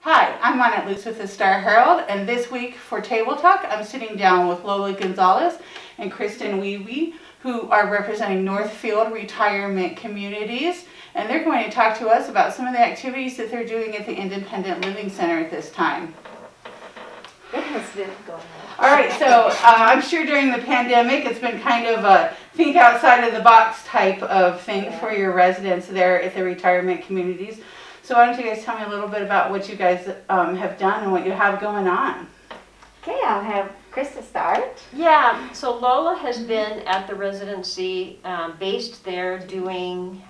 Hi, I'm Monette Luce with the Star Herald, and this week for Table Talk, I'm sitting down with Lola Gonzales and Kristin Wiebe, who are representing Northfield Retirement Communities, and they're going to talk to us about some of the activities that they're doing at the Independent Living Center at this time. It has been going on. All right, so I'm sure during the pandemic, it's been kind of a think outside of the box type of thing for your residents there at the retirement communities. So why don't you guys tell me a little bit about what you guys have done and what you have going on? Okay, I'll have Kristin start. Yeah, so Lola has been at the residency, based there doing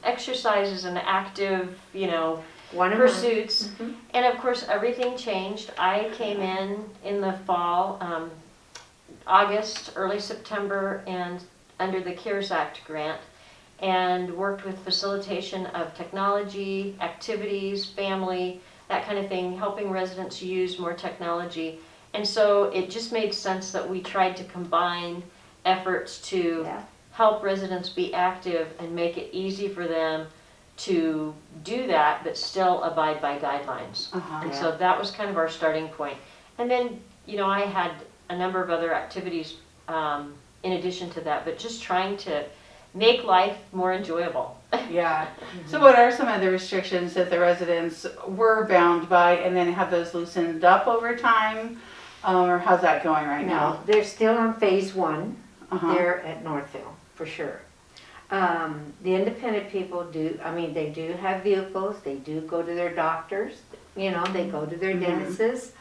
exercises and active, pursuits. Mm-hmm. And of course, everything changed. I came in the fall, August, early September, and under the CARES Act grant, and worked with facilitation of technology, activities, family, that kind of thing, helping residents use more technology. And so it just made sense that we tried to combine efforts to help residents be active and make it easy for them to do that, but still abide by guidelines. And so that was kind of our starting point. And then, I had a number of other activities in addition to that, but just trying to make life more enjoyable. Yeah. So what are some of the restrictions that the residents were bound by, and then have those loosened up over time? Or how's that going right now? They're still on phase one. They're at Northfield, for sure. The independent people they do have vehicles. They do go to their doctors. They go to their dentists.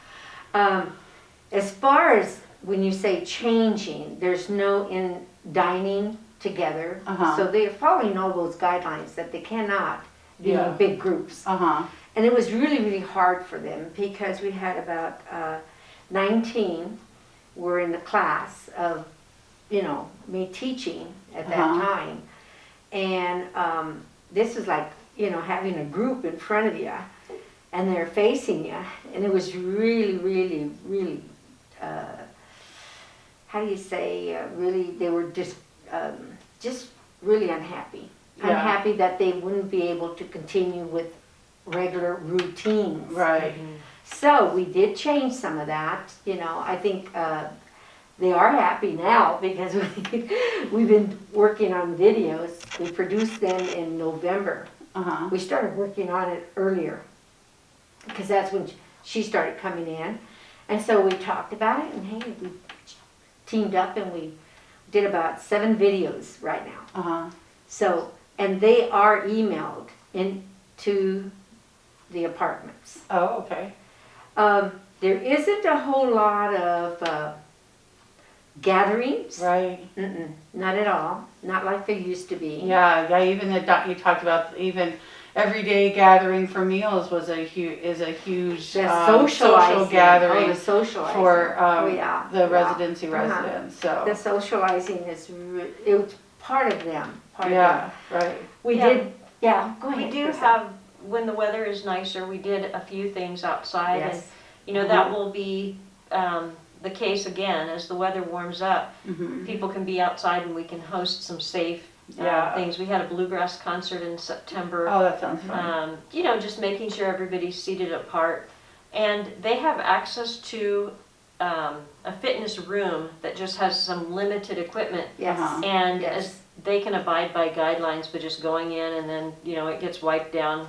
As far as when you say changing, there's no dining together. So they're following all those guidelines that they cannot be in big groups. And it was really, really hard for them because we had about 19 were in the class of, me teaching at that time. And this is like, having a group in front of you and they're facing you. And it was really, really, really, how do you say, really, they were just really unhappy. Unhappy that they wouldn't be able to continue with regular routines. Right. So we did change some of that. I think they are happy now because we've been working on videos. We produced them in November. We started working on it earlier because that's when she started coming in. And so we talked about it, and hey, we teamed up and we did about 7 videos right now. So, and they are emailed into the apartments. Oh, okay. There isn't a whole lot of gatherings. Right. Not at all. Not like there used to be. Yeah. Even you talked about even everyday gathering for meals was a huge social gathering the socializing. For the residency residents. So the socializing it was part of them. Right. We did. Yeah. Go ahead. We do have, when the weather is nicer, we did a few things outside. Yes. And that will be the case again as the weather warms up. People can be outside and we can host some safe things. We had a bluegrass concert in September. Oh, that sounds fun. Just making sure everybody's seated apart. And they have access to a fitness room that just has some limited equipment. Yes. And as they can abide by guidelines, but just going in and then, it gets wiped down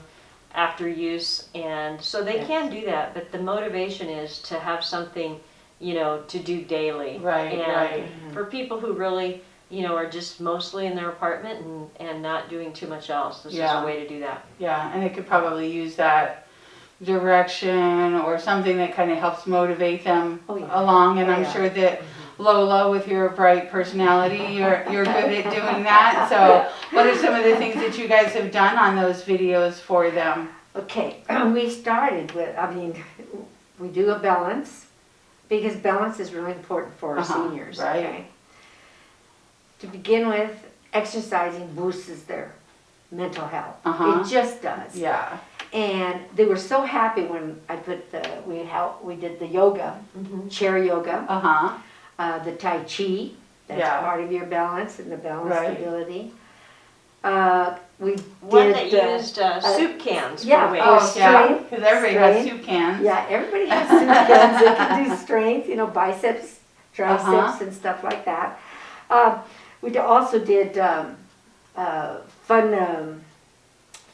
after use. And so they can do that, but the motivation is to have something, to do daily. Right, and for people who really, are just mostly in their apartment and not doing too much else, this is a way to do that. Yeah, and they could probably use that direction or something that kind of helps motivate them along. And I'm sure that Lola, with your bright personality, you're good at doing that. So what are some of the things that you guys have done on those videos for them? Okay, we started with, we do a balance because balance is really important for our seniors. Right. Okay? To begin with, exercising boosts their mental health. It just does. Yeah. And they were so happy when I put we did the yoga, chair yoga, the Tai Chi. That's part of your balance and the balance ability. We One that did, used soup cans yeah, for weights. Oh, yeah, Strain. because everybody has Strain. soup cans. Yeah, everybody has soup cans. They can do strength, biceps, triceps, Uh-huh. and stuff like that. We also did fun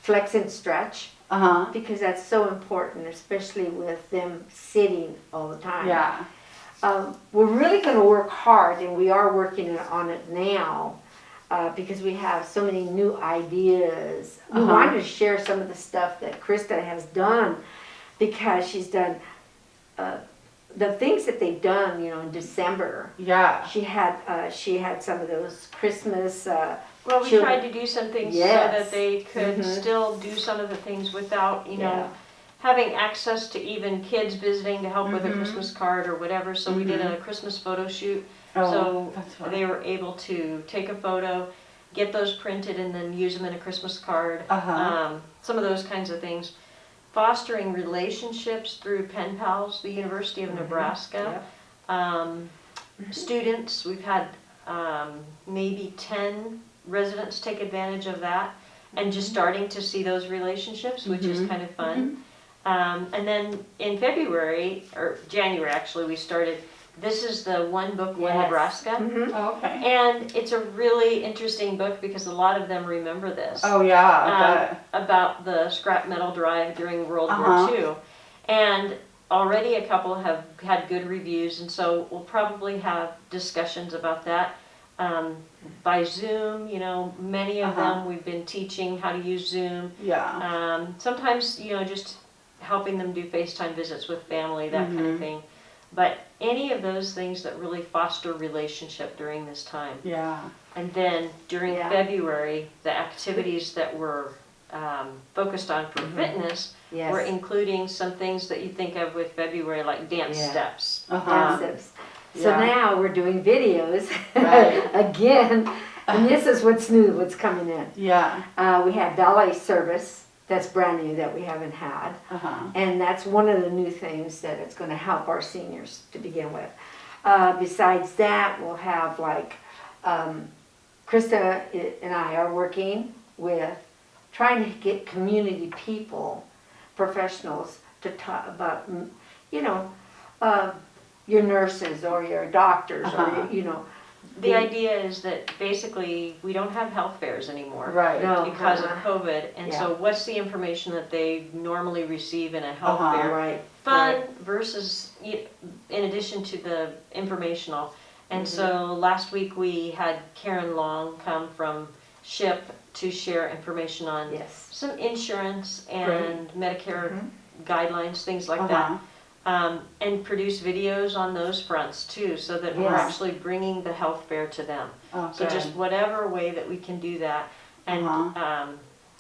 flex and stretch Uh-huh. because that's so important, especially with them sitting all the time. Yeah. We're really going to work hard, and we are working on it now because we have so many new ideas. We Uh-huh. wanted to share some of the stuff that Krista has done because she's done the things that they've done, in December. Yeah. She had some of those Christmas. Well, we children- tried to do some things so Yes. that they could Mhm. still do some of the things without, Yeah. having access to even kids visiting to help with a Mhm. Christmas card or whatever. So we did a Christmas photo shoot. Oh, So that's fun. they were able to take a photo, get those printed, and then use them in a Christmas card. Uh-huh. Some of those kinds of things. Fostering relationships through Pen Pals, the University of Nebraska. Students, we've had maybe 10 residents take advantage of that, and just starting to see those relationships, which is kind of fun. And then in February, or January actually, we started, this is the One Book, One Yes. Nebraska. Mhm. Oh, okay. And it's a really interesting book because a lot of them remember this. Oh, yeah. I bet. About the scrap metal drive during World Uh-huh. War II. And already a couple have had good reviews, and so we'll probably have discussions about that. By Zoom, many of Uh-huh. them we've been teaching how to use Zoom. Yeah. Sometimes, just helping them do FaceTime visits with family, that kind Mhm. of thing. But any of those things that really foster relationship during this time. Yeah. And then during Yeah. February, the activities that were focused on for fitness Yes. were including some things that you think of with February, like dance Yeah. steps. Uh-huh. Concepts. So Yeah. now we're doing videos Right. again, and this is what's new, what's coming in. Yeah. We have ballet service, that's brand new that we haven't had, Uh-huh. and that's one of the new things that it's going to help our seniors to begin with. Besides that, we'll have Krista and I are working with trying to get community people, professionals, to talk about, your nurses or your doctors Uh-huh. or, The idea is that basically we don't have health fairs anymore. Right. No. Because of Uh-huh. COVID, and so what's the information that they normally receive in a health Uh-huh. fair? right. Fun right. versus, in addition to the informational. And Mm-hmm. so last week we had Karen Long come from SHIP to share information on Yes. some insurance and Medicare Mhm. guidelines, things like Uh-huh. that. And produce videos on those fronts too, so that we're Yes. actually bringing the health fair to them. Oh, So good. just whatever way that we can do that. And Uh-huh.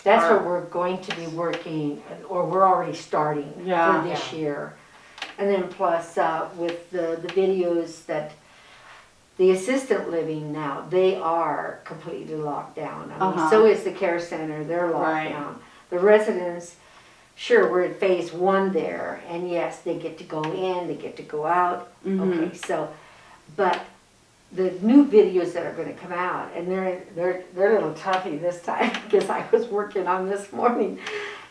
That's Our- what we're going to be working, or we're already starting Yeah. for this year. And then plus with the videos that the assistant living now, they are completely locked down. I mean, Uh-huh. so is the care center, they're locked Right. down. The residents, sure, we're in phase 1 there, and yes, they get to go in, they get to go out. Mhm. Okay, so, but the new videos that are going to come out, and they're a little toughy this time because I was working on this morning,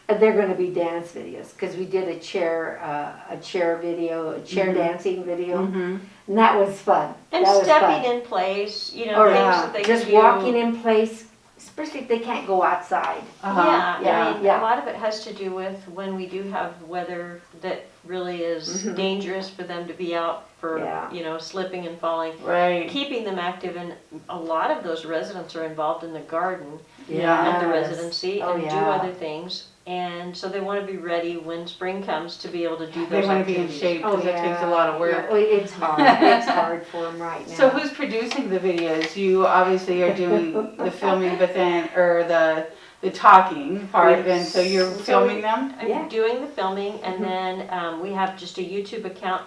and they're going to be dance videos because we did a chair video, a chair dancing video, Mhm. and that was fun. and That was stepping fun. in place, Or, things yeah, that they just can do. walking in place, especially if they can't go outside. Uh-huh. Yeah, Yeah, I mean, yeah. a lot of it has to do with when we do have weather that really is Mhm. dangerous for them to be out for, Yeah. slipping and falling. Right. Keeping them active, and a lot of those residents are involved in the garden Yeah. at the Yes. residency Oh, and do yeah. other things. And so they want to be ready when spring comes to be able to do They those want to be in activities. shape because it takes a lot of work. Yeah, it's hard. It's hard for them right now. So who's producing the videos? You obviously are doing the filming, but then, or the talking part, and so you're filming them? I'm Yeah. doing the filming, and Mhm. then we have just a YouTube account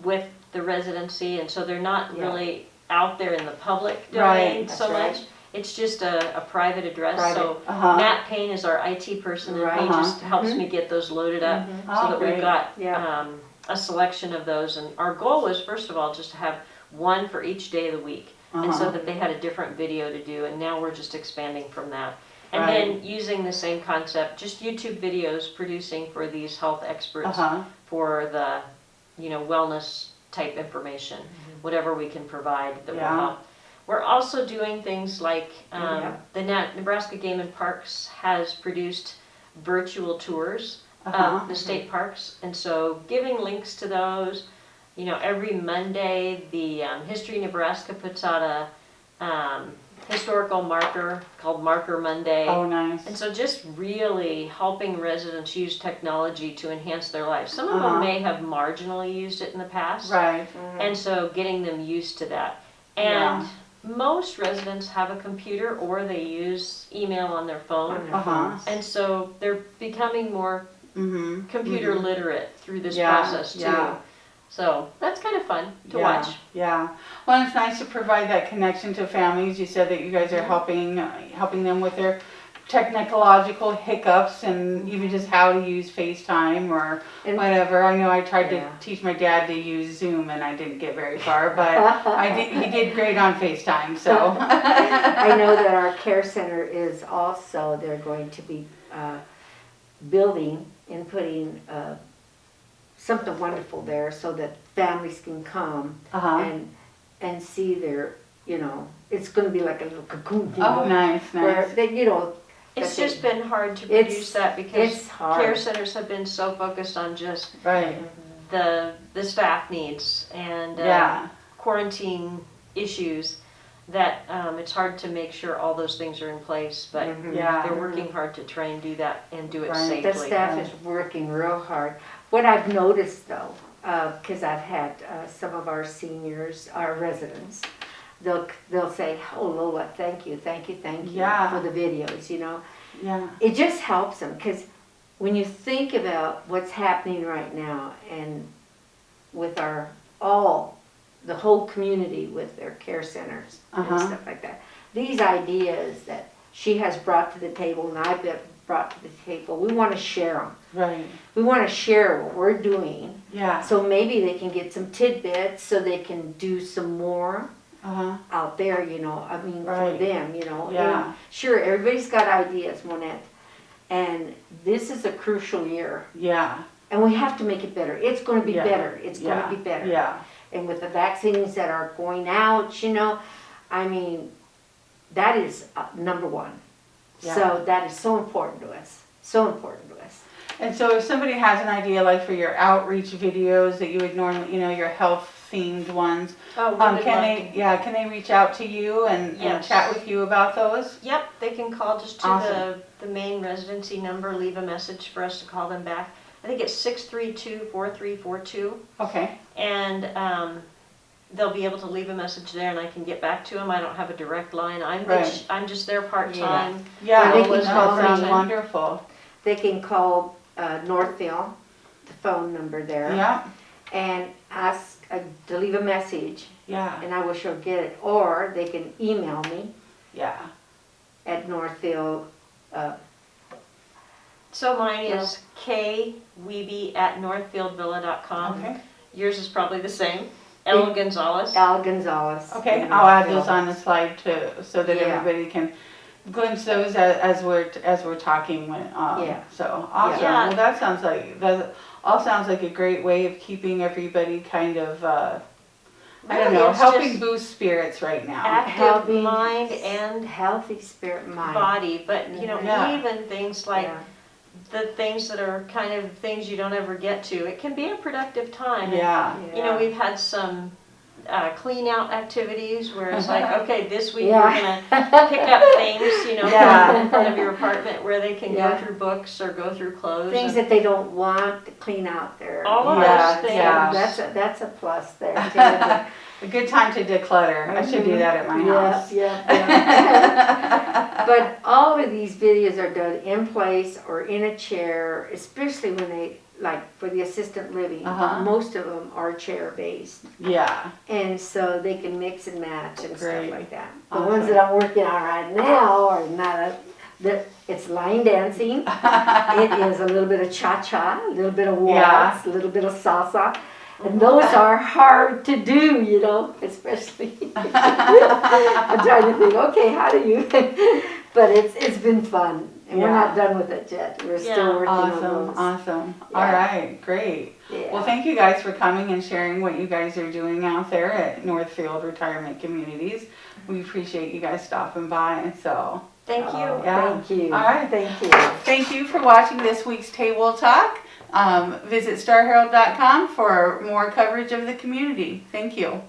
with the residency, and so they're not Yeah. really out there in the public Right, domain that's so right. much. It's just a private address, Private. so Uh-huh. Matt Payne is our IT person, and Right. he just helps Mhm. me get those loaded up, Mhm. so Oh, that we've great. got Yeah. a selection of those. And our goal was, first of all, just to have one for each day of the week, and so Uh-huh. that they had a different video to do, and now we're just expanding from that. And Right. then using the same concept, just YouTube videos producing for these health experts for the, wellness type information, whatever we can provide that will help. We're also doing things like the Nebraska Game and Parks has produced virtual tours of the state parks, and so giving links to those. Every Monday, the History Nebraska puts out a historical marker called Marker Monday. Oh, nice. And so just really helping residents use technology to enhance their lives. Some of them may have marginally used it in the past. Right. And so getting them used to that. And most residents have a computer or they use email on their phone. And so they're becoming more computer literate through this process too. So that's kind of fun to watch. Yeah. Well, it's nice to provide that connection to families. You said that you guys are helping them with their technological hiccups and even just how to use FaceTime or whatever. I know I tried to teach my dad to use Zoom and I didn't get very far, but he did great on FaceTime. So I know that our care center is also, they're going to be building and putting something wonderful there so that families can come and see their, it's going to be like a little cocoon. Nice. Where they, it's just been hard to produce that because care centers have been so focused on just the staff needs and quarantine issues that it's hard to make sure all those things are in place, but they're working hard to try and do that and do it safely. The staff is working real hard. What I've noticed though, because I've had some of our seniors, our residents, they'll say, "Oh, Lola, thank you for the videos." It just helps them because when you think about what's happening right now and with the whole community with their care centers and stuff like that, these ideas that she has brought to the table and I've brought to the table, we want to share them. Right. We want to share what we're doing. Yeah. So maybe they can get some tidbits so they can do some more out there, for them, Yeah. Sure, everybody's got ideas, Monette. And this is a crucial year. Yeah. And we have to make it better. It's going to be better. It's going to be better. Yeah. And with the vaccines that are going out, that is number one. Yeah. So that is so important to us. So important to us. And so if somebody has an idea like for your outreach videos that you would normally, your health themed ones, can they reach out to you and chat with you about those? Yep, they can call just to the main residency number, leave a message for us to call them back. I think it's 632-4342. Okay. And they'll be able to leave a message there and I can get back to them. I don't have a direct line. I'm just there part-time. Yeah, they can that sounds me. wonderful. They can call Northfield, the phone number there, and ask to leave a message, and I will sure get it. Or they can email me at Northfield. So mine is kwiebe@northfieldvilla.com. Okay. Yours is probably the same. L. Gonzales. Al Gonzales. Okay, I'll add those on the slide too, so that everybody can glimpse those as we're talking. So awesome. Yeah. Well, that sounds like a great way of keeping everybody kind of helping boost spirits right now. Active mind and healthy spirit, mind, body, but even things like the things that are kind of things you don't ever get to. It can be a productive time. We've had some clean out activities where it's like, okay, this week we're gonna pick up things, in front of your apartment where they can go through books or go through clothes. Things that they don't want to clean out there. All of those things. Yeah. That's a plus there too. A good time to declutter. I should do that at my house. But all of these videos are done in place or in a chair, especially when they, like for the assistant living, most of them are chair based. Yeah. And so they can mix and match and stuff like that. The Awesome. ones that I'm working on right now are not it's line dancing. It is a little bit of cha-cha, a little bit of waltz, a little bit of salsa. And those are hard to do, especially. I'm trying to think, okay, how do you? But it's been fun, and we're Yeah. not done with it yet. We're still Yeah. working on Awesome, those. awesome. Yeah. All right, great. Yeah. Well, thank you guys for coming and sharing what you guys are doing out there at Northfield Retirement Communities. We appreciate you guys stopping by, so. Thank you. Oh, Yeah. Thank you. All right. Thank you. Thank you for watching this week's Table Talk. Visit starherald.com for more coverage of the community. Thank you.